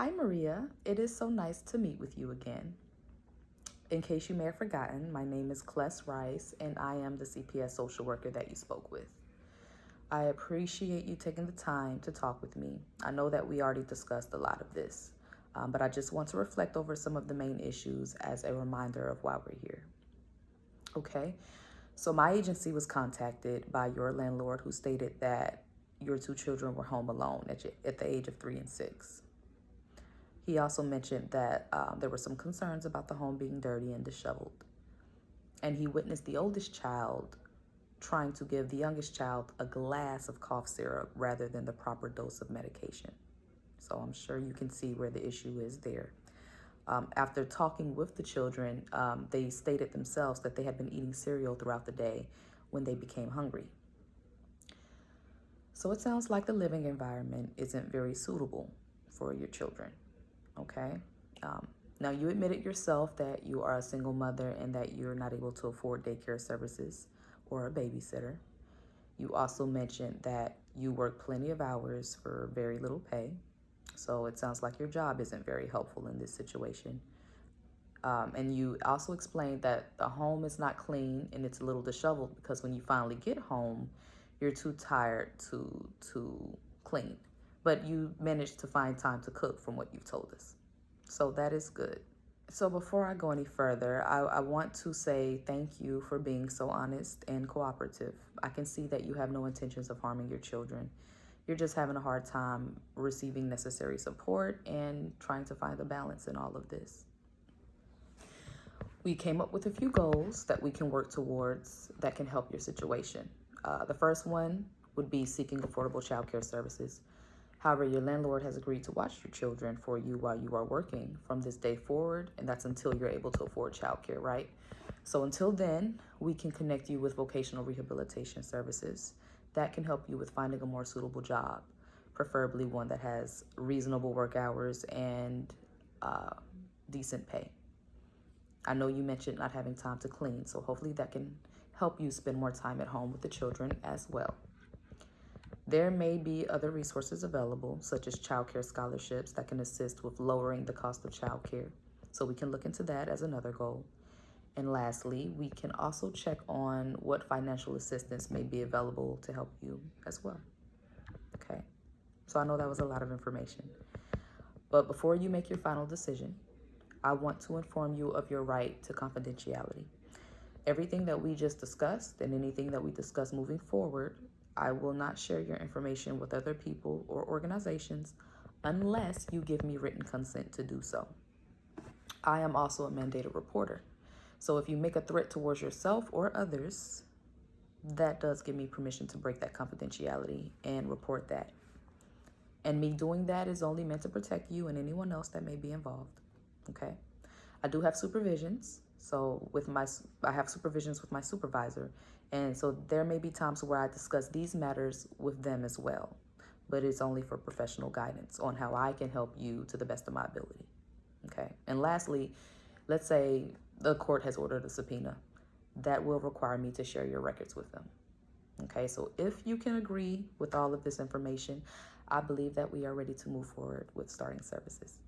Hi, Maria. It is so nice to meet with you again. In case you may have forgotten, my name is Kless Rice, and I am the CPS social worker that you spoke with. I appreciate you taking the time to talk with me. I know that we already discussed a lot of this, but I just want to reflect over some of the main issues as a reminder of why we're here. Okay, so my agency was contacted by your landlord who stated that your two children were home alone at the age of 3 and 6. He also mentioned that there were some concerns about the home being dirty and disheveled. And he witnessed the oldest child trying to give the youngest child a glass of cough syrup rather than the proper dose of medication. So I'm sure you can see where the issue is there. After talking with the children, they stated themselves that they had been eating cereal throughout the day when they became hungry. So it sounds like the living environment isn't very suitable for your children. Okay. Now, you admitted yourself that you are a single mother and that you're not able to afford daycare services or a babysitter. You also mentioned that you work plenty of hours for very little pay. So it sounds like your job isn't very helpful in this situation. And you also explained that the home is not clean and it's a little disheveled because when you finally get home, you're too tired to clean. But you managed to find time to cook from what you've told us. So that is good. So before I go any further, I want to say thank you for being so honest and cooperative. I can see that you have no intentions of harming your children. You're just having a hard time receiving necessary support and trying to find a balance in all of this. We came up with a few goals that we can work towards that can help your situation. The first one would be seeking affordable childcare services. However, your landlord has agreed to watch your children for you while you are working from this day forward, and that's until you're able to afford childcare, right? So until then, we can connect you with vocational rehabilitation services that can help you with finding a more suitable job, preferably one that has reasonable work hours and decent pay. I know you mentioned not having time to clean, so hopefully that can help you spend more time at home with the children as well. There may be other resources available, such as childcare scholarships that can assist with lowering the cost of childcare. So we can look into that as another goal. And lastly, we can also check on what financial assistance may be available to help you as well. Okay, so I know that was a lot of information. But before you make your final decision, I want to inform you of your right to confidentiality. Everything that we just discussed and anything that we discuss moving forward, I will not share your information with other people or organizations unless you give me written consent to do so. I am also a mandated reporter. So if you make a threat towards yourself or others, that does give me permission to break that confidentiality and report that. And me doing that is only meant to protect you and anyone else that may be involved. Okay? I do have supervisions. So I have supervisions with my supervisor. And so there may be times where I discuss these matters with them as well. But it's only for professional guidance on how I can help you to the best of my ability. Okay. And lastly, let's say the court has ordered a subpoena. That will require me to share your records with them. Okay. So if you can agree with all of this information, I believe that we are ready to move forward with starting services.